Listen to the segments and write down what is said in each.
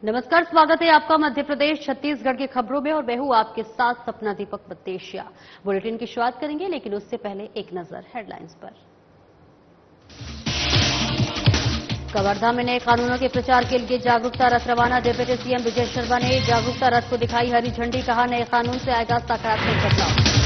नमस्कार, स्वागत है आपका मध्य प्रदेश छत्तीसगढ़ की खबरों में और मैं हूं आपके साथ सपना दीपक बत्तेशिया। बुलेटिन की शुरुआत करेंगे, लेकिन उससे पहले एक नजर हेडलाइंस पर। कवर्धा में नए कानूनों के प्रचार के लिए जागरूकता रथ रवाना। डिप्टी सीएम विजय शर्मा ने जागरूकता रथ को दिखाई हरी झंडी, कहा नए कानून से आएगा सकारात्मक बदलाव।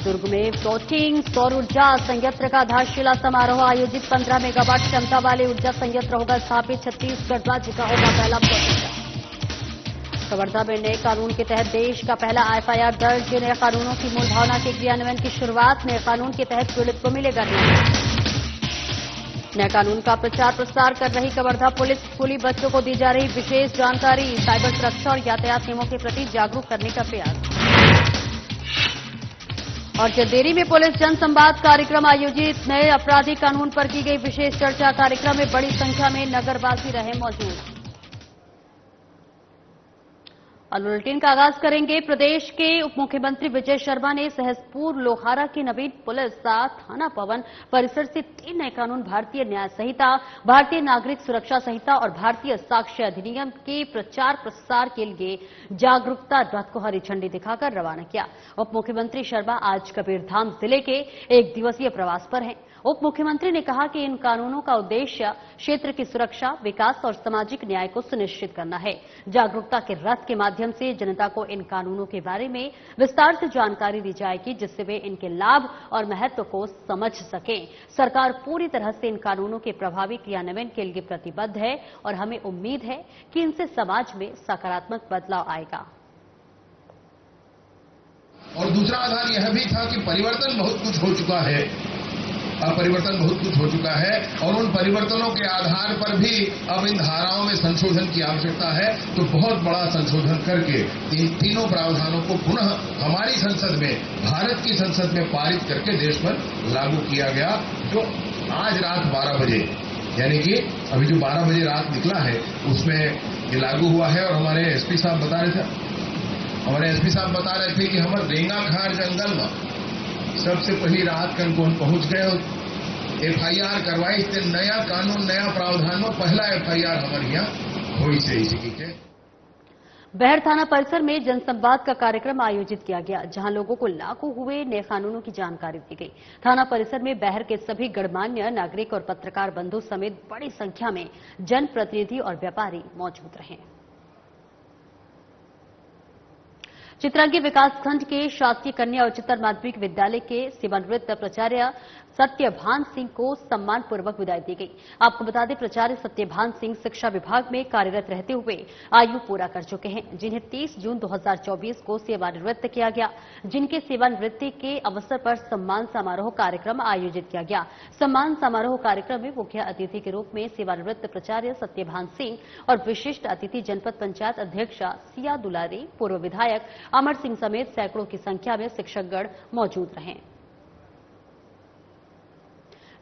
दुर्ग में फ्लोटिंग सौर ऊर्जा संयंत्र का आधारशिला समारोह आयोजित। 15 मेगावाट क्षमता वाले ऊर्जा संयंत्र होगा स्थापित। छत्तीसगढ़ राज्य का होगा पहला प्रोजेक्ट। कवर्धा में नए कानून के तहत देश का पहला एफआईआर दर्ज। नए कानूनों की मूल भावना के क्रियान्वयन की शुरुआत। नए कानून के तहत पीड़ित को मिलेगा न्याय। नए कानून का प्रचार प्रसार कर रही कवर्धा पुलिस, स्कूली बच्चों को दी जा रही विशेष जानकारी। साइबर सुरक्षा और यातायात नियमों के प्रति जागरूक करने का प्रयास। और चंदेरी में पुलिस जनसंवाद कार्यक्रम आयोजित। नए आपराधिक कानून पर की गई विशेष चर्चा। कार्यक्रम में बड़ी संख्या में नगरवासी रहे मौजूद। और बुलेटिन का आगाज करेंगे। प्रदेश के उप मुख्यमंत्री विजय शर्मा ने सहसपुर लोहारा की नवीन पुलिस थाना भवन परिसर से 3 नए कानून, भारतीय न्याय संहिता, भारतीय नागरिक सुरक्षा संहिता और भारतीय साक्ष्य अधिनियम के प्रचार प्रसार के लिए जागरूकता रथ को हरी झंडी दिखाकर रवाना किया। उप मुख्यमंत्री शर्मा आज कबीरधाम जिले के 1 दिवसीय प्रवास पर हैं। उप मुख्यमंत्री ने कहा कि इन कानूनों का उद्देश्य क्षेत्र की सुरक्षा, विकास और सामाजिक न्याय को सुनिश्चित करना है। जागरूकता के रथ के माध्यम से जनता को इन कानूनों के बारे में विस्तार से जानकारी दी जाएगी, जिससे वे इनके लाभ और महत्व को समझ सकें। सरकार पूरी तरह से इन कानूनों के प्रभावी क्रियान्वयन के लिए प्रतिबद्ध है और हमें उम्मीद है कि इनसे समाज में सकारात्मक बदलाव आएगा। और दूसरा आधार यह भी था कि परिवर्तन बहुत कुछ हो चुका है, परिवर्तन बहुत कुछ हो चुका है और उन परिवर्तनों के आधार पर भी अब इन धाराओं में संशोधन की आवश्यकता है। तो बहुत बड़ा संशोधन करके इन तीनों प्रावधानों को पुनः हमारी संसद में, भारत की संसद में पारित करके देश पर लागू किया गया, जो आज रात 12 बजे, यानी कि अभी जो 12 बजे रात निकला है उसमें ये लागू हुआ है। और हमारे एसपी साहब बता रहे थे कि हमारे रेंगाखार जंगल में सबसे पहली रात कन कौन पहुंच गए और एफआईआर करवाई। नया कानून, नया प्रावधान में पहला एफआईआर हमारे यहाँ हुई से इसी के। बहर थाना परिसर में जनसंवाद का कार्यक्रम आयोजित किया गया, जहां लोगों को लागू हुए नए कानूनों की जानकारी दी गई। थाना परिसर में बहर के सभी गणमान्य नागरिक और पत्रकार बंधु समेत बड़ी संख्या में जनप्रतिनिधि और व्यापारी मौजूद रहे। चित्रांगी विकासखंड के शासकीय कन्या उच्चतर माध्यमिक विद्यालय के सेवानिवृत्त प्राचार्य सत्यभान सिंह को सम्मानपूर्वक विदाई दी गई। आपको बता दें, प्राचार्य सत्यभान सिंह शिक्षा विभाग में कार्यरत रहते हुए आयु पूरा कर चुके हैं, जिन्हें 30 जून 2024 को सेवानिवृत्त किया गया, जिनके सेवानिवृत्ति के अवसर पर सम्मान समारोह कार्यक्रम आयोजित किया गया। सम्मान समारोह कार्यक्रम में मुख्य अतिथि के रूप में सेवानिवृत्त प्राचार्य सत्यभान सिंह और विशिष्ट अतिथि जनपद पंचायत अध्यक्षा सिया दुलारी, पूर्व विधायक अमर सिंह समेत सैकड़ों की संख्या में शिक्षकगण मौजूद रहे।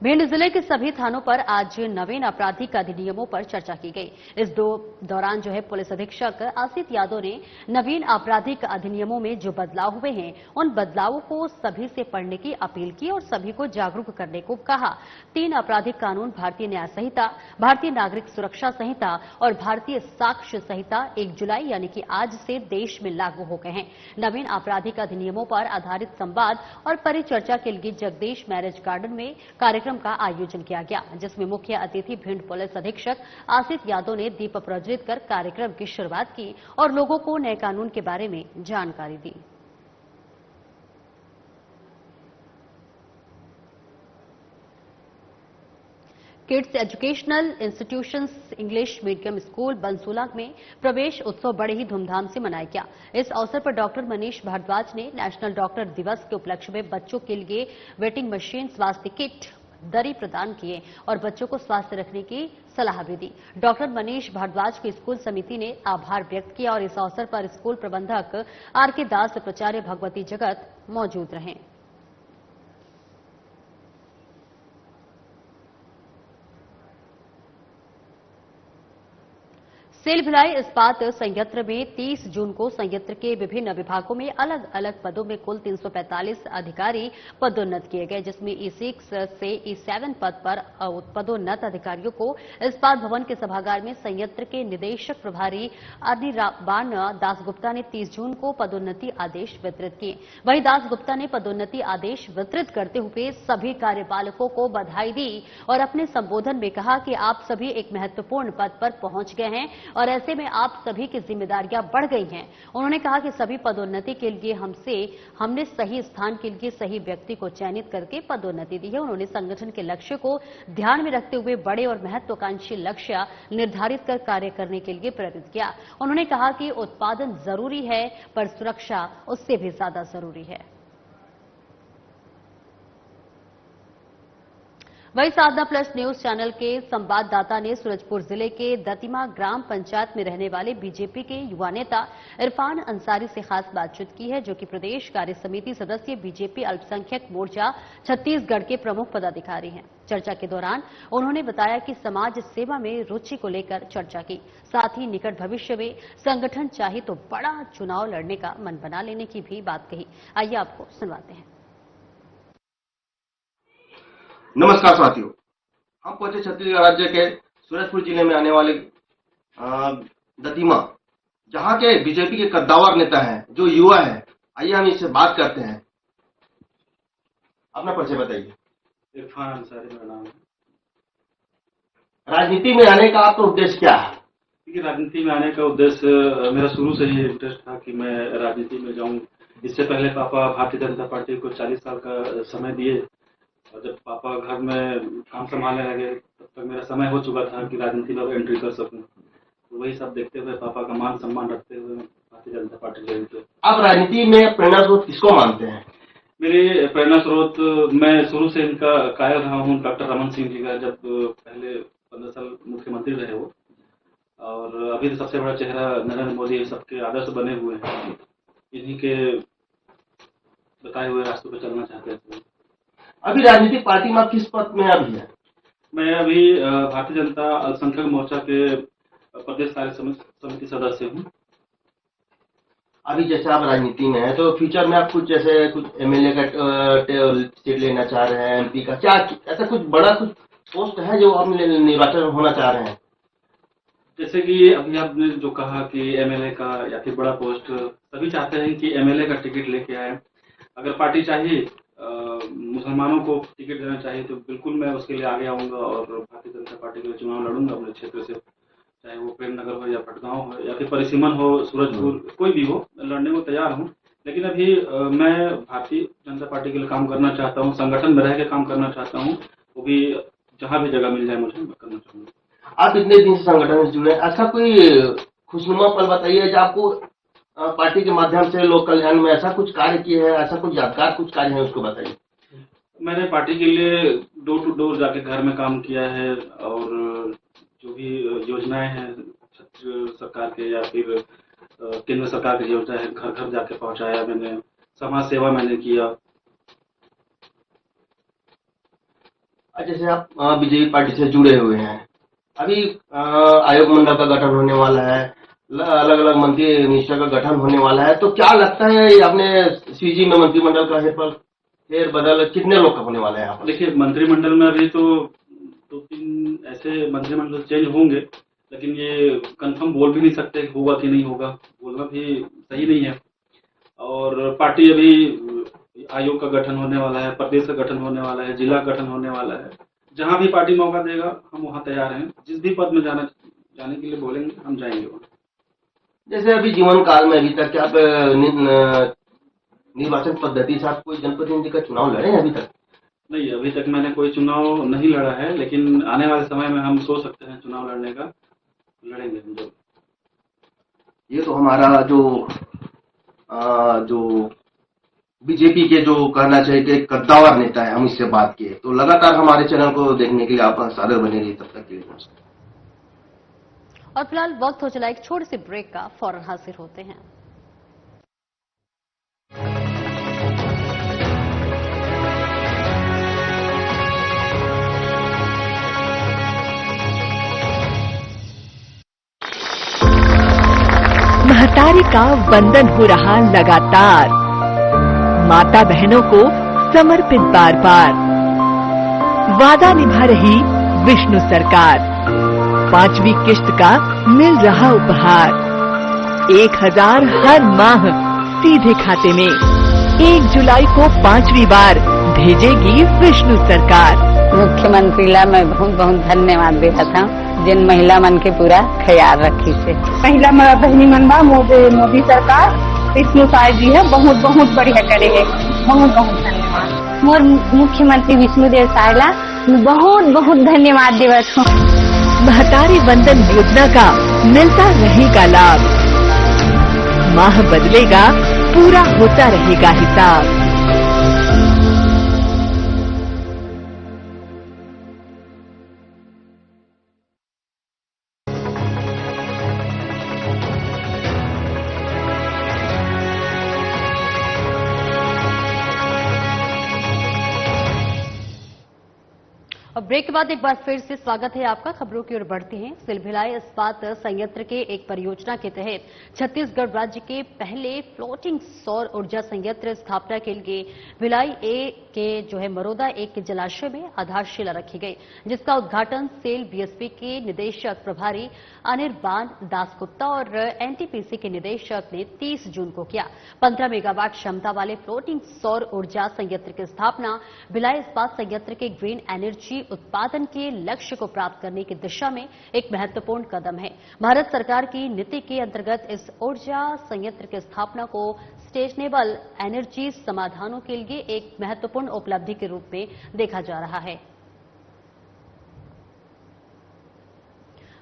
भिंड जिले के सभी थानों पर आज नवीन आपराधिक अधिनियमों पर चर्चा की गई। इस दौरान पुलिस अधीक्षक आसित यादव ने नवीन आपराधिक अधिनियमों में जो बदलाव हुए हैं उन बदलावों को सभी से पढ़ने की अपील की और सभी को जागरूक करने को कहा। 3 आपराधिक कानून, भारतीय न्याय संहिता, भारतीय नागरिक सुरक्षा संहिता और भारतीय साक्ष्य संहिता 1 जुलाई यानी कि आज से देश में लागू हो गए हैं। नवीन आपराधिक अधिनियमों पर आधारित संवाद और परिचर्चा के लिए जगदीश मैरिज गार्डन में कार्यक्रम का आयोजन किया गया, जिसमें मुख्य अतिथि भिंड पुलिस अधीक्षक आसित यादव ने दीप प्रज्वलित कर कार्यक्रम की शुरुआत की और लोगों को नए कानून के बारे में जानकारी दी। Kids educational institutions English medium school Bansula में प्रवेश उत्सव बड़े ही धूमधाम से मनाया गया। इस अवसर पर डॉक्टर मनीष भारद्वाज ने नेशनल डॉक्टर दिवस के उपलक्ष्य में बच्चों के लिए वेटिंग मशीन, स्वास्थ्य किट, दरी प्रदान किए और बच्चों को स्वास्थ्य रखने की सलाह भी दी। डॉक्टर मनीष भारद्वाज को स्कूल समिति ने आभार व्यक्त किया और इस अवसर पर स्कूल प्रबंधक आर.के. दास, प्राचार्य भगवती जगत मौजूद रहे। सेल भिलाई इस्पात संयंत्र में 30 जून को संयंत्र के विभिन्न विभागों में अलग अलग पदों में कुल 345 अधिकारी पदोन्नत किए गए, जिसमें E6 से E7 पद पर पदोन्नत अधिकारियों को इस्पात भवन के सभागार में संयंत्र के निदेशक प्रभारी अनिर्बान दासगुप्ता ने 30 जून को पदोन्नति आदेश वितरित किए। वहीं दासगुप्ता ने पदोन्नति आदेश वितरित करते हुए सभी कार्यपालकों को बधाई दी और अपने संबोधन में कहा कि आप सभी एक महत्वपूर्ण पद पर पहुंच गए हैं और ऐसे में आप सभी की जिम्मेदारियां बढ़ गई हैं। उन्होंने कहा कि सभी पदोन्नति के लिए हमने सही स्थान के लिए सही व्यक्ति को चयनित करके पदोन्नति दी है। उन्होंने संगठन के लक्ष्य को ध्यान में रखते हुए बड़े और महत्वाकांक्षी लक्ष्य निर्धारित कर कार्य करने के लिए प्रेरित किया। उन्होंने कहा कि उत्पादन जरूरी है, पर सुरक्षा उससे भी ज्यादा जरूरी है। वहीं साधना प्लस न्यूज चैनल के संवाददाता ने सूरजपुर जिले के दतिमा ग्राम पंचायत में रहने वाले बीजेपी के युवा नेता इरफान अंसारी से खास बातचीत की है, जो कि प्रदेश कार्य समिति सदस्य बीजेपी अल्पसंख्यक मोर्चा छत्तीसगढ़ के प्रमुख पदाधिकारी हैं। चर्चा के दौरान उन्होंने बताया कि समाज सेवा में रुचि को लेकर चर्चा की, साथ ही निकट भविष्य में संगठन चाहे तो बड़ा चुनाव लड़ने का मन बना लेने की भी बात कही। आइए आपको सुनवाते हैं। नमस्कार साथियों, हम पहुंचे छत्तीसगढ़ राज्य के सूरजपुर जिले में आने वाले दतिमा, जहां के बीजेपी के कद्दावर नेता हैं, जो युवा है। आइए हम इससे बात करते हैं। अपना परिचय बताइए। इरफान अंसारी मेरा नाम है। राजनीति में आने का आपका उद्देश्य क्या है? देखिए, राजनीति में आने का उद्देश्य मेरा शुरू से ही इंटरेस्ट था कि मैं राजनीति में जाऊं। इससे पहले पापा भारतीय जनता पार्टी को 40 साल का समय दिए और जब पापा घर में काम संभालने लगे तब तक मेरा समय हो चुका था कि राजनीति में एंट्री कर सकूं। तो वही सब देखते हुए, पापा का मान सम्मान रखते हुए भारतीय जनता पार्टी ज्वाइन किया। आप राजनीति में प्रेरणा स्रोत किसको मानते हैं? मेरे प्रेरणा स्रोत, मैं शुरू से इनका कायल रहा हूँ, डॉक्टर रमन सिंह जी का। जब पहले 15 साल मुख्यमंत्री रहे वो, और अभी तो सबसे बड़ा चेहरा नरेंद्र मोदी सबके आदर्श बने हुए हैं। इन्हीं के बताए हुए रास्तों पर चलना चाहते थे। अभी राजनीतिक पार्टी में आप किस पद में अभी है? मैं अभी भारतीय जनता अल्पसंख्यक मोर्चा के प्रदेश कार्य समिति सदस्य हूँ। अभी जैसे आप राजनीति में है, तो फ्यूचर में आप कुछ जैसे कुछ एमएलए का सीट लेना चाह रहे हैं, एमपी का, क्या ऐसा कुछ बड़ा कुछ पोस्ट है जो आप निर्वाचन होना चाह रहे हैं? जैसे कि अभी आपने जो कहा कि एमएलए का या फिर बड़ा पोस्ट, सभी चाहते हैं कि एमएलए का टिकट लेके आए। अगर पार्टी चाहिए मुसलमानों को टिकट देना चाहिए तो बिल्कुल मैं उसके लिए आगे आऊंगा और भारतीय जनता पार्टी के लिए चुनाव लड़ूंगा अपने क्षेत्र से, चाहे वो प्रेमनगर हो या पटगांव हो या फिर परिसीमन हो, सूरजपुर, कोई भी हो, लड़ने को तैयार हूँ। लेकिन अभी मैं भारतीय जनता पार्टी के लिए काम करना चाहता हूँ, संगठन में रह के काम करना चाहता हूँ, वो भी जहाँ भी जगह मिल जाए मुझे, मैं करना चाहूँगा। आप इतने दिन से संगठन से जुड़े, ऐसा कोई खुशनुमा पल बताइए जो आपको पार्टी के माध्यम से लोक कल्याण में ऐसा कुछ कार्य किया है, ऐसा कुछ यादगार कुछ कार्य है, उसको बताइए। मैंने पार्टी के लिए डोर टू डोर जाके घर में काम किया है और जो भी योजनाएं हैं छत्तीसगढ़ सरकार के या फिर केंद्र सरकार की योजना है, घर घर जाके पहुंचाया मैंने। समाज सेवा मैंने किया। जैसे आप बीजेपी पार्टी से जुड़े हुए हैं, अभी आयोग मंडल का गठन होने वाला है, अलग अलग मंत्री मिनिस्टर का गठन होने वाला है, तो क्या लगता है आपने सीजी में मंत्रिमंडल का फेर बदल कितने लोग का होने वाले हैं यहाँ पर? देखिए, मंत्रिमंडल में अभी तो 2-3 ऐसे मंत्रिमंडल चेंज होंगे, लेकिन ये कंफर्म बोल भी नहीं सकते होगा कि नहीं होगा, बोलना भी सही नहीं है। और पार्टी अभी आयोग का गठन होने वाला है, प्रदेश का गठन होने वाला है, जिला गठन होने वाला है। जहां भी पार्टी मौका देगा हम वहां तैयार हैं। जिस भी पद में जाने के लिए बोलेंगे हम जाएंगे वहां। जैसे अभी जीवन काल में अभी तक क्या आप निर्वाचन पद्धति से आप कोई जनप्रतिनिधि का चुनाव लड़े हैं अभी तक? नहीं, अभी तक मैंने कोई चुनाव नहीं लड़ा है, लेकिन आने वाले समय में हम सोच सकते हैं चुनाव लड़ने का, लड़ेंगे हम जब। ये तो हमारा जो बीजेपी के जो कहना चाहिए कि कद्दावर नेता है, हम इससे बात किए। तो लगातार हमारे चैनल को देखने के लिए आप सादर बने रहिए। तब तक के लिए नमस्कार। और फिलहाल वक्त हो चला एक छोटे से ब्रेक का, फौरन हाजिर होते हैं। महतारी का वंदन हो रहा लगातार, माता बहनों को समर्पित बार बार, वादा निभा रही विष्णु सरकार, 5वीं किश्त का मिल रहा उपहार, 1000 हर माह सीधे खाते में, 1 जुलाई को 5वीं बार भेजेगी विष्णु सरकार। मुख्यमंत्री ला मैं बहुत बहुत धन्यवाद देता था, जिन महिला मन के पूरा ख्याल रखी से। महिला मेरा बहनी मन बा मोदी सरकार विष्णु साय जी है, बहुत बहुत बढ़िया करे है, बहुत बहुत धन्यवाद। मोर मुख्यमंत्री विष्णुदेव साय ला बहुत बहुत धन्यवाद देवत हूँ। महतारी वंदन योजना का मिलता रहेगा लाभ, माह बदलेगा पूरा होता रहेगा हिसाब। अब ब्रेक के बाद एक बार फिर से स्वागत है आपका। खबरों की ओर बढ़ते हैं। सिलभिलाई इस्पात संयंत्र के एक परियोजना के तहत छत्तीसगढ़ राज्य के पहले फ्लोटिंग सौर ऊर्जा संयंत्र स्थापना के लिए भिलाई ए के मरोदा 1 के जलाशय में आधारशिला रखी गई, जिसका उद्घाटन सेल बीएसपी के निदेशक प्रभारी अनिर्बान दासगुप्ता और एनटीपीसी के निदेशक ने 30 जून को किया। 15 मेगावाट क्षमता वाले फ्लोटिंग सौर ऊर्जा संयंत्र की स्थापना भिलाई इस्पात संयंत्र के ग्रीन एनर्जी उत्पादन के लक्ष्य को प्राप्त करने की दिशा में एक महत्वपूर्ण कदम है। भारत सरकार की नीति के अंतर्गत इस ऊर्जा संयंत्र की स्थापना को सस्टेनेबल एनर्जी समाधानों के लिए एक महत्वपूर्ण उपलब्धि के रूप में देखा जा रहा है।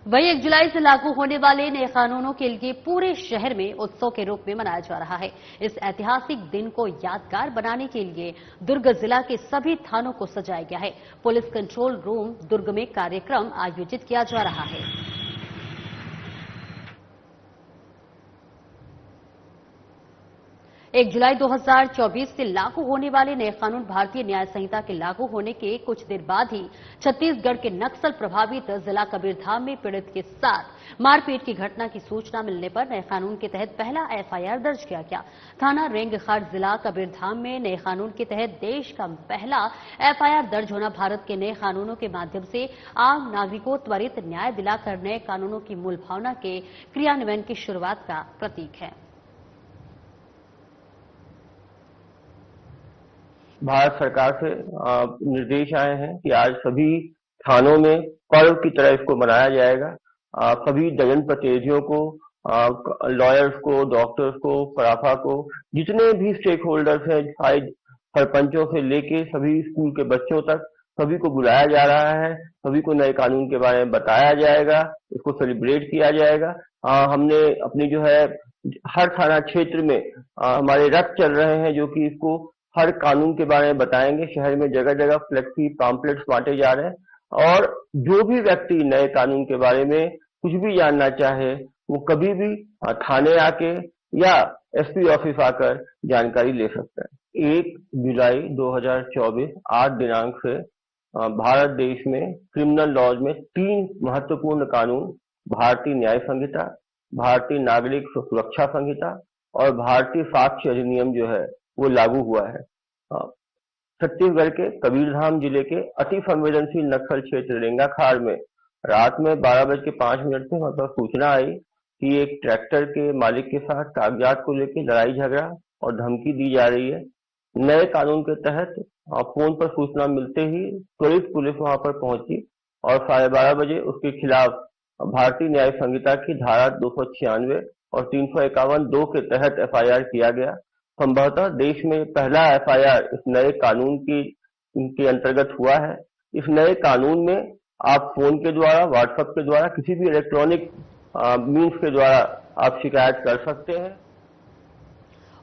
वहीं 1 जुलाई से लागू होने वाले नए कानूनों के लिए पूरे शहर में उत्सव के रूप में मनाया जा रहा है। इस ऐतिहासिक दिन को यादगार बनाने के लिए दुर्ग जिला के सभी थानों को सजाया गया है। पुलिस कंट्रोल रूम दुर्ग में कार्यक्रम आयोजित किया जा रहा है। 1 जुलाई 2024 से लागू होने वाले नए कानून भारतीय न्याय संहिता के लागू होने के कुछ देर बाद ही छत्तीसगढ़ के नक्सल प्रभावित जिला कबीरधाम में पीड़ित के साथ मारपीट की घटना की सूचना मिलने पर नए कानून के तहत पहला एफआईआर दर्ज किया गया। थाना रेंगखाड़ जिला कबीरधाम में नए कानून के तहत देश का पहला एफआईआर दर्ज होना भारत के नए कानूनों के माध्यम से आम नागरिकों त्वरित न्याय दिलाकर नए कानूनों की मूल भावना के क्रियान्वयन की शुरुआत का प्रतीक है। भारत सरकार से निर्देश आए हैं कि आज सभी थानों में पर्व की तरह इसको मनाया जाएगा। सभी दर्जन प्रतिनिधियों को, लॉयर्स को, डॉक्टर्स को, सराफा को, जितने भी स्टेक होल्डर्स हैं, सरपंचों से लेके सभी स्कूल के बच्चों तक, सभी को बुलाया जा रहा है। सभी को नए कानून के बारे में बताया जाएगा, इसको सेलिब्रेट किया जाएगा। हमने अपनी हर थाना क्षेत्र में हमारे रथ चल रहे हैं जो कि इसको हर कानून के बारे में बताएंगे। शहर में जगह जगह फ्लेक्सी पैम्पलेट्स बांटे जा रहे हैं और जो भी व्यक्ति नए कानून के बारे में कुछ भी जानना चाहे वो कभी भी थाने आके या एसपी ऑफिस आकर जानकारी ले सकता है। 1 जुलाई 2024 8 दिनांक से भारत देश में क्रिमिनल लॉज में 3 महत्वपूर्ण कानून, भारतीय न्याय संहिता, भारतीय नागरिक सुरक्षा संहिता और भारतीय साक्ष्य अधिनियम वो लागू हुआ है। छत्तीसगढ़ के कबीरधाम जिले के अति संवेदनशील नक्सल क्षेत्र रेंगाखाड़ में रात में 12:05 पे हमारे पास सूचना आई कि एक ट्रैक्टर के मालिक के साथ कागजात को लेकर लड़ाई झगड़ा और धमकी दी जा रही है। नए कानून के तहत फोन पर सूचना मिलते ही त्वरित पुलिस वहां पर पहुंची और 12:30 बजे उसके खिलाफ भारतीय न्याय संहिता की धारा 296 और 351(2) के तहत एफआईआर किया गया। संभवतः देश में पहला एफआईआर इस नए कानून के अंतर्गत हुआ है। इस नए कानून में आप फोन के द्वारा, व्हाट्सएप के द्वारा, किसी भी इलेक्ट्रॉनिक मीन्स के द्वारा आप शिकायत कर सकते हैं।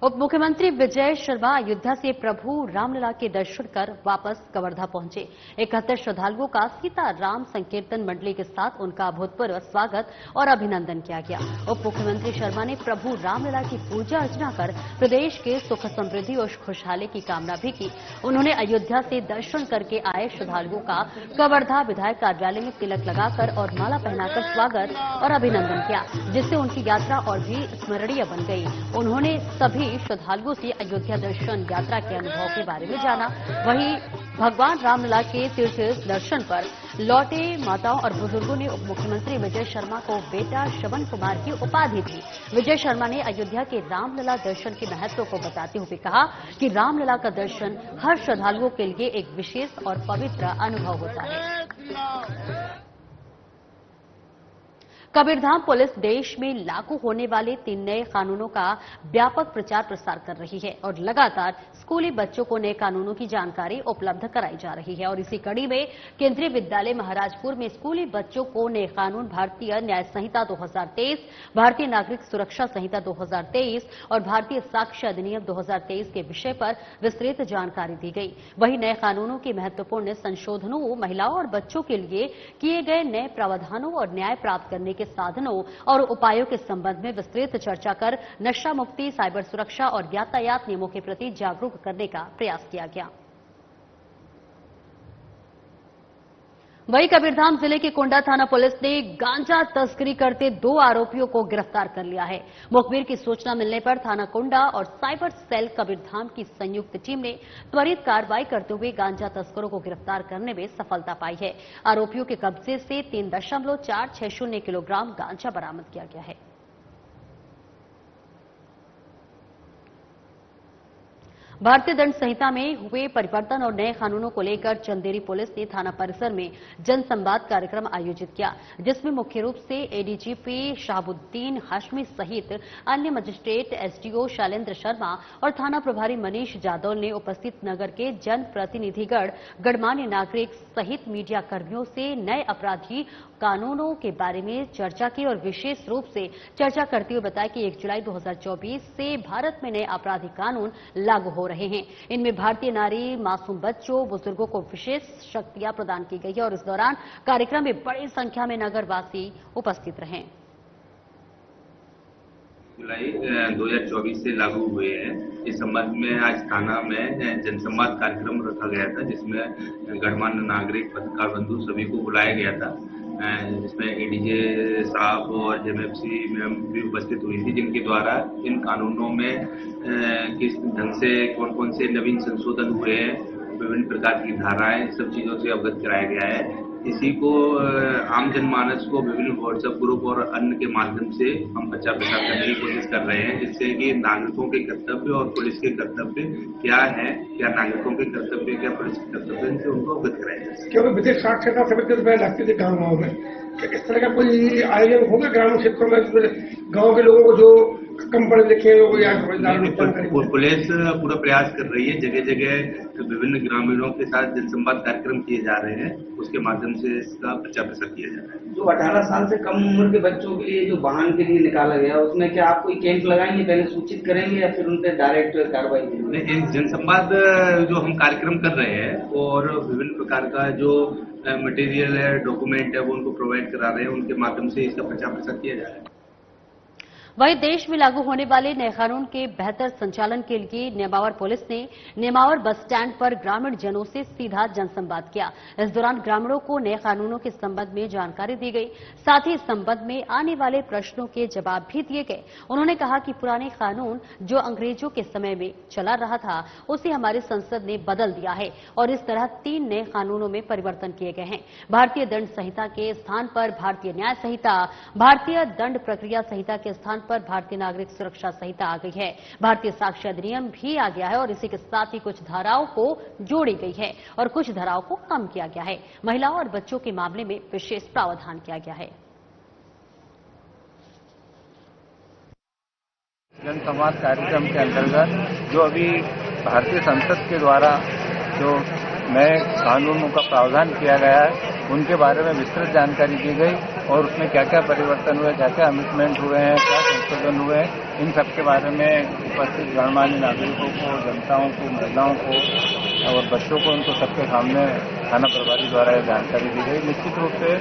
उप मुख्यमंत्री विजय शर्मा अयोध्या से प्रभु रामलला के दर्शन कर वापस कवर्धा पहुंचे। 71 श्रद्धालुओं का सीताराम संकीर्तन मंडली के साथ उनका अभूतपूर्व स्वागत और अभिनंदन किया गया। उप मुख्यमंत्री शर्मा ने प्रभु रामलला की पूजा अर्चना कर प्रदेश के सुख समृद्धि और खुशहाली की कामना भी की। उन्होंने अयोध्या से दर्शन करके आए श्रद्धालुओं का कवर्धा विधायक कार्यालय में तिलक लगाकर और माला पहनाकर स्वागत और अभिनंदन किया, जिससे उनकी यात्रा और भी स्मरणीय बन गई। उन्होंने सभी श्रद्धालुओं से अयोध्या दर्शन यात्रा के अनुभव के बारे में जाना। वहीं भगवान रामलला के तीर्थ दर्शन पर लौटे माताओं और बुजुर्गों ने उप मुख्यमंत्री विजय शर्मा को बेटा श्रवण कुमार की उपाधि दी। विजय शर्मा ने अयोध्या के रामलला दर्शन के महत्व को बताते हुए कहा कि रामलला का दर्शन हर श्रद्धालुओं के लिए एक विशेष और पवित्र अनुभव होता है। कबीरधाम पुलिस देश में लागू होने वाले 3 नए कानूनों का व्यापक प्रचार प्रसार कर रही है और लगातार स्कूली बच्चों को नए कानूनों की जानकारी उपलब्ध कराई जा रही है। और इसी कड़ी में केंद्रीय विद्यालय महाराजपुर में स्कूली बच्चों को नए कानून भारतीय न्याय संहिता 2023, भारतीय नागरिक सुरक्षा संहिता 2023 और भारतीय साक्ष्य अधिनियम 2023 के विषय पर विस्तृत जानकारी दी गई। वहीं नए कानूनों के महत्वपूर्ण संशोधनों, महिलाओं और बच्चों के लिए किए गए नए प्रावधानों और न्याय प्राप्त करने के साधनों और उपायों के संबंध में विस्तृत चर्चा कर नशा मुक्ति, साइबर सुरक्षा और यातायात नियमों के प्रति जागरूक करने का प्रयास किया गया। वहीं कबीरधाम जिले के कोंडा थाना पुलिस ने गांजा तस्करी करते 2 आरोपियों को गिरफ्तार कर लिया है। मुखबिर की सूचना मिलने पर थाना कोंडा और साइबर सेल कबीरधाम की संयुक्त टीम ने त्वरित कार्रवाई करते हुए गांजा तस्करों को गिरफ्तार करने में सफलता पाई है। आरोपियों के कब्जे से 3.460 किलोग्राम गांजा बरामद किया गया है। भारतीय दंड संहिता में हुए परिवर्तन और नए कानूनों को लेकर चंदेरी पुलिस ने थाना परिसर में जनसंवाद कार्यक्रम आयोजित किया, जिसमें मुख्य रूप से एडीजीपी शाहबुद्दीन हाशमी सहित अन्य मजिस्ट्रेट, एसडीओ शैलेंद्र शर्मा और थाना प्रभारी मनीष जादव ने उपस्थित नगर के जनप्रतिनिधिगण, गणमान्य नागरिक सहित मीडिया कर्मियों से नए अपराधी कानूनों के बारे में चर्चा की और विशेष रूप से चर्चा करते हुए बताया कि 1 जुलाई 2024 से भारत में नए आपराधिक कानून लागू हो रहे हैं। इनमें भारतीय नारी, मासूम बच्चों, बुजुर्गों को विशेष शक्तियां प्रदान की गई है और इस दौरान कार्यक्रम में बड़ी संख्या में नगरवासी उपस्थित रहे। जुलाई 2024 से लागू हुए हैं। इस संबंध में आज थाना में जनसंवाद कार्यक्रम रखा गया था, जिसमें गणमान्य नागरिक, पत्रकार बंधु सभी को बुलाया गया था, जिसमें एडीजे साहब और जेएमएफसी मैम भी उपस्थित हुई थी, जिनके द्वारा इन कानूनों में किस ढंग से कौन कौन से नवीन संशोधन हुए हैं, विभिन्न प्रकार की धाराएं, सब चीजों से अवगत कराया गया है। इसी को आम जनमानस को विभिन्न व्हाट्सएप ग्रुप और अन्य के माध्यम से हम प्रचार प्रसार करने की कोशिश कर रहे हैं, जिससे कि नागरिकों के कर्तव्य और पुलिस के कर्तव्य क्या है, क्या नागरिकों के कर्तव्य, क्या पुलिस के कर्तव्य, इनसे उनको अवगत कराया जाए। क्योंकि विदेश साक्षरता समिति में लगती थी गाँव में, इस तरह का कोई आयोजन होगा ग्रामीण क्षेत्रों में, गाँव के लोगों को जो कम पढ़े लिखे या पुलिस पूरा प्रयास कर रही है, जगह जगह विभिन्न ग्रामीणों के साथ जनसंवाद कार्यक्रम किए जा रहे हैं, उसके माध्यम से इसका प्रचार प्रसार किया जा रहा है। जो 18 साल से कम उम्र के बच्चों के लिए जो वाहन के लिए निकाला गया, उसमें क्या आप कोई कैंप लगाएंगे, पहले सूचित करेंगे या फिर उन पर डायरेक्ट कार्रवाई करेंगे? जनसंवाद जो हम कार्यक्रम कर रहे हैं और विभिन्न प्रकार का जो मटेरियल है, डॉक्यूमेंट है, वो उनको प्रोवाइड करा रहे हैं, उनके माध्यम से इसका प्रचार प्रसार किया जा रहा है। वहीं देश में लागू होने वाले नए कानून के बेहतर संचालन के लिए नेमावर पुलिस ने नेमावर बस स्टैंड पर ग्रामीण जनों से सीधा जनसंवाद किया। इस दौरान ग्रामीणों को नए कानूनों के संबंध में जानकारी दी गई, साथ ही इस संबंध में आने वाले प्रश्नों के जवाब भी दिए गए। उन्होंने कहा कि पुराने कानून जो अंग्रेजों के समय में चला रहा था, उसे हमारी संसद ने बदल दिया है और इस तरह 3 नए कानूनों में परिवर्तन किए गए हैं। भारतीय दंड संहिता के स्थान पर भारतीय न्याय संहिता, भारतीय दंड प्रक्रिया संहिता के स्थान पर भारतीय नागरिक सुरक्षा संहिता आ गई है, भारतीय साक्ष्य अधिनियम भी आ गया है और इसी के साथ ही कुछ धाराओं को जोड़ी गई है और कुछ धाराओं को कम किया गया है। महिलाओं और बच्चों के मामले में विशेष प्रावधान किया गया है। जनसंवाद कार्यक्रम के अंतर्गत जो अभी भारतीय संसद के द्वारा जो नए कानूनों का प्रावधान किया गया है, उनके बारे में विस्तृत जानकारी दी गई और उसमें क्या क्या परिवर्तन हुए, क्या क्या अमेंडमेंट हुए हैं, क्या संशोधन हुए हैं, इन सब के बारे में उपस्थित गणमान्य नागरिकों को, जनताओं को, महिलाओं को और बच्चों को, उनको सबके सामने थाना प्रभारी द्वारा यह जानकारी दी गई। निश्चित रूप से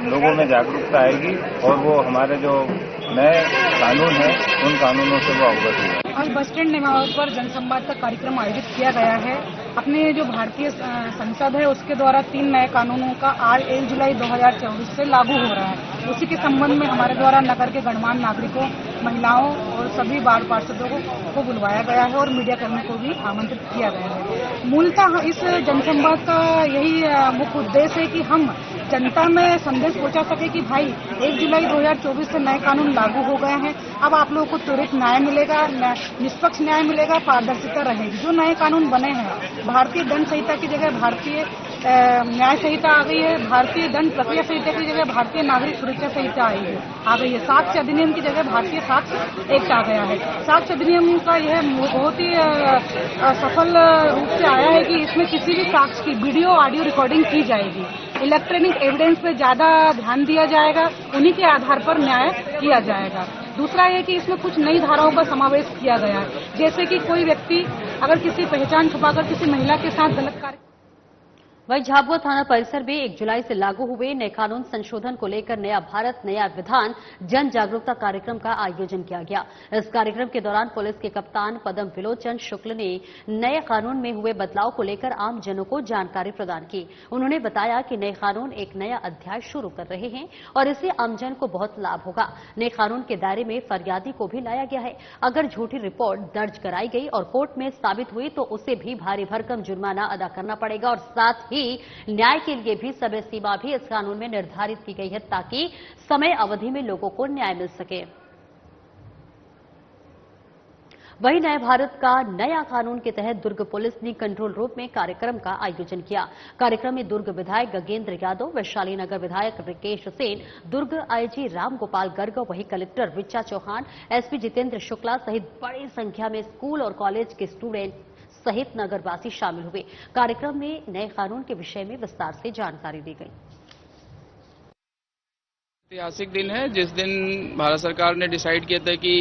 लोगों में जागरूकता आएगी और वो हमारे जो नए कानून हैं उन कानूनों से वो अवगत होंगे। आज बस स्टैंड निमावत पर जनसंवाद का कार्यक्रम आयोजित किया गया है। अपने जो भारतीय संसद है उसके द्वारा 3 नए कानूनों का आज 1 जुलाई 2024 से लागू हो रहा है। उसी के संबंध में हमारे द्वारा नगर के गणमान्य नागरिकों, महिलाओं और सभी वार्ड पार्षदों को बुलवाया गया है और मीडिया कर्मी को भी आमंत्रित किया गया है। मूलतः इस जनसंवाद का यही मुख्य उद्देश्य है कि हम जनता में संदेश पहुंचा सके कि भाई 1 जुलाई 2024 से नए कानून लागू हो गए हैं। अब आप लोगों को त्वरित न्याय मिलेगा, निष्पक्ष न्याय मिलेगा, पारदर्शिता रहेगी। जो नए कानून बने हैं, भारतीय दंड संहिता की जगह भारतीय न्याय संहिता आ गई है, भारतीय दंड प्रक्रिया संहिता की जगह भारतीय नागरिक सुरक्षा संहिता आ गई है, साक्ष्य अधिनियम की जगह भारतीय साक्ष्य एक्ट आ गया है। साक्ष्य अधिनियम का यह बहुत ही सफल रूप से आया है कि इसमें किसी भी साक्ष्य की वीडियो ऑडियो रिकॉर्डिंग की जाएगी। इलेक्ट्रॉनिक एविडेंस पे ज्यादा ध्यान दिया जाएगा, उन्हीं के आधार पर न्याय किया जाएगा। दूसरा ये कि इसमें कुछ नई धाराओं का समावेश किया गया है, जैसे कि कोई व्यक्ति अगर किसी पहचान छुपाकर किसी महिला के साथ गलत कार्य। वहीं झाबुआ थाना परिसर में 1 जुलाई से लागू हुए नए कानून संशोधन को लेकर नया भारत नया विधान जन जागरूकता कार्यक्रम का आयोजन किया गया। इस कार्यक्रम के दौरान पुलिस के कप्तान पद्म विलोचन शुक्ल ने नए कानून में हुए बदलाव को लेकर आम जनों को जानकारी प्रदान की। उन्होंने बताया कि नए कानून एक नया अध्याय शुरू कर रहे हैं और इससे आमजन को बहुत लाभ होगा। नए कानून के दायरे में फरियादी को भी लाया गया है। अगर झूठी रिपोर्ट दर्ज कराई गई और कोर्ट में साबित हुई तो उसे भी भारी भरकम जुर्माना अदा करना पड़ेगा और साथ ही न्याय के लिए भी समय सीमा भी इस कानून में निर्धारित की गई है ताकि समय अवधि में लोगों को न्याय मिल सके। वहीं नए भारत का नया कानून के तहत दुर्ग पुलिस ने कंट्रोल रूम में कार्यक्रम का आयोजन किया। कार्यक्रम में दुर्ग विधायक गगेंद्र यादव, वैशाली नगर विधायक रिकेश सेन, दुर्ग आईजी रामगोपाल गर्ग, वहीं कलेक्टर ऋचा चौहान, एसपी जितेंद्र शुक्ला सहित बड़ी संख्या में स्कूल और कॉलेज के स्टूडेंट सहित नगरवासी शामिल हुए। कार्यक्रम में नए कानून के विषय में विस्तार से जानकारी दी गई। ऐतिहासिक दिन है जिस दिन भारत सरकार ने डिसाइड किया था कि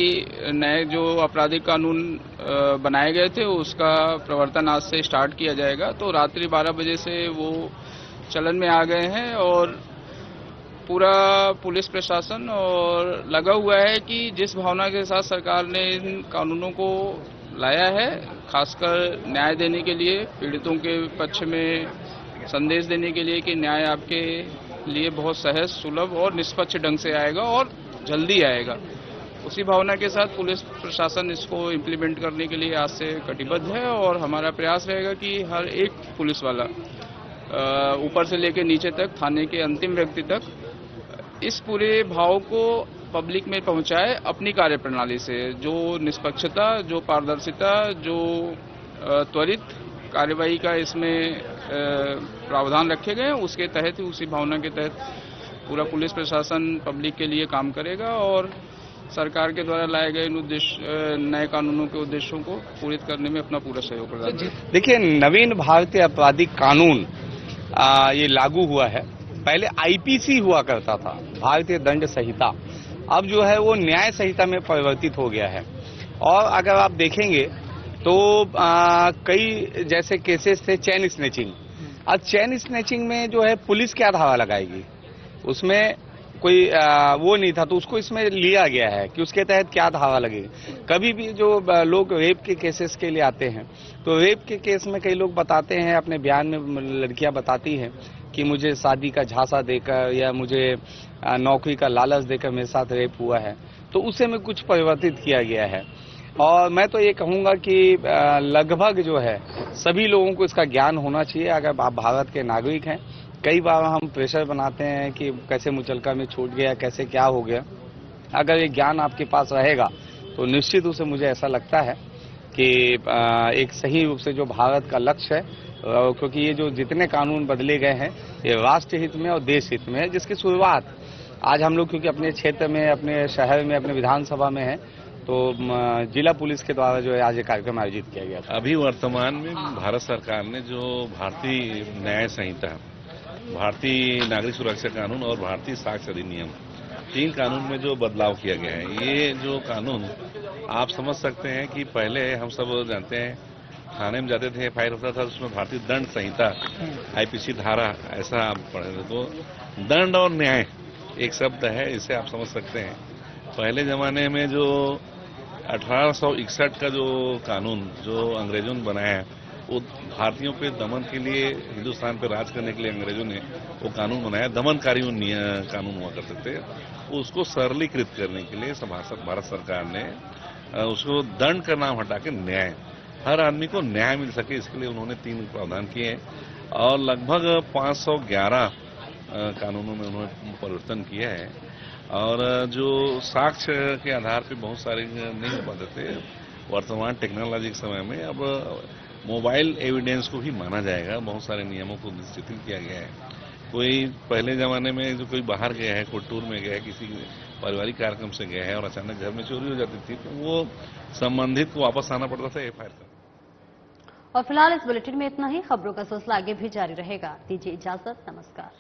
नए जो आपराधिक कानून बनाए गए थे उसका प्रवर्तन आज से स्टार्ट किया जाएगा। तो रात्रि 12 बजे से वो चलन में आ गए हैं और पूरा पुलिस प्रशासन और लगा हुआ है कि जिस भावना के साथ सरकार ने इन कानूनों को लाया है, खासकर न्याय देने के लिए, पीड़ितों के पक्ष में संदेश देने के लिए कि न्याय आपके लिए बहुत सहज, सुलभ और निष्पक्ष ढंग से आएगा और जल्दी आएगा। उसी भावना के साथ पुलिस प्रशासन इसको इम्प्लीमेंट करने के लिए आज से कटिबद्ध है और हमारा प्रयास रहेगा कि हर एक पुलिस वाला ऊपर से लेकर नीचे तक, थाने के अंतिम व्यक्ति तक इस पूरे भाव को पब्लिक में पहुंचाए अपनी कार्यप्रणाली से। जो निष्पक्षता, जो पारदर्शिता, जो त्वरित कार्यवाही का इसमें प्रावधान रखे गए हैं, उसके तहत ही, उसी भावना के तहत पूरा पुलिस प्रशासन पब्लिक के लिए काम करेगा और सरकार के द्वारा लाए गए इन उद्देश्य, नए कानूनों के उद्देश्यों को पूरित करने में अपना पूरा सहयोग प्रदान करेगा। देखिए, नवीन भारतीय आपराधिक कानून ये लागू हुआ है। पहले आईपीसी हुआ करता था, भारतीय दंड संहिता, अब जो है वो न्याय संहिता में परिवर्तित हो गया है। और अगर आप देखेंगे तो कई जैसे केसेस थे चेन स्नैचिंग। अब चेन स्नैचिंग में जो है पुलिस क्या धारा लगाएगी, उसमें कोई वो नहीं था, तो उसको इसमें लिया गया है कि उसके तहत क्या धारा लगेगी। कभी भी जो लोग रेप के केसेस के लिए आते हैं तो रेप के केस में कई लोग बताते हैं, अपने बयान में लड़कियां बताती हैं कि मुझे शादी का झांसा देकर या मुझे नौकरी का लालच देकर मेरे साथ रेप हुआ है, तो उसे में कुछ परिवर्तित किया गया है। और मैं तो ये कहूंगा कि लगभग जो है सभी लोगों को इसका ज्ञान होना चाहिए। अगर आप भारत के नागरिक हैं, कई बार हम प्रेशर बनाते हैं कि कैसे मुचलका में छूट गया, कैसे क्या हो गया। अगर ये ज्ञान आपके पास रहेगा तो निश्चित रूप से मुझे ऐसा लगता है कि एक सही रूप से जो भारत का लक्ष्य है, क्योंकि ये जो जितने कानून बदले गए हैं ये राष्ट्र हित में और देश हित में है, जिसकी शुरुआत आज हम लोग क्योंकि अपने क्षेत्र में, अपने शहर में, अपने विधानसभा में है, तो जिला पुलिस के द्वारा जो है आज ये कार्यक्रम आयोजित किया गया था। अभी वर्तमान में भारत सरकार ने जो भारतीय न्याय संहिता, भारतीय नागरिक सुरक्षा कानून और भारतीय साक्ष्य अधिनियम 3 कानून में जो बदलाव किया गया है, ये जो कानून आप समझ सकते हैं कि पहले हम सब जानते हैं थाने में जाते थे, एफआईआर होता था, उसमें भारतीय दंड संहिता आईपीसी धारा ऐसा आप पढ़े थे। तो दंड और न्याय एक शब्द है, इसे आप समझ सकते हैं। पहले जमाने में जो 1861 का जो कानून जो अंग्रेजों ने बनाया है, वो भारतीयों पे दमन के लिए, हिंदुस्तान पे राज करने के लिए अंग्रेजों ने वो कानून बनाया। दमनकारी कानून हुआ करते थे, उसको सरलीकृत करने के लिए भारत सरकार ने उसको दंड का नाम हटा के न्याय, हर आदमी को न्याय मिल सके, इसके लिए उन्होंने 3 प्रावधान किए हैं और लगभग 511 कानूनों में उन्होंने परिवर्तन किया है। और जो साक्ष्य के आधार पे बहुत सारे नहीं हो पाते थे, वर्तमान टेक्नोलॉजी के समय में अब मोबाइल एविडेंस को भी माना जाएगा। बहुत सारे नियमों को शिथिल किया गया है। कोई पहले जमाने में जो कोई बाहर गया है, कोई टूर में गया है, किसी पारिवारिक कार्यक्रम से गया है और अचानक घर में चोरी हो जाती थी, तो वो संबंधित को वापस आना पड़ता था एफआईआर का। और फिलहाल इस बुलेटिन में इतना ही। खबरों का सिलसिला आगे भी जारी रहेगा। दीजिए इजाजत, नमस्कार।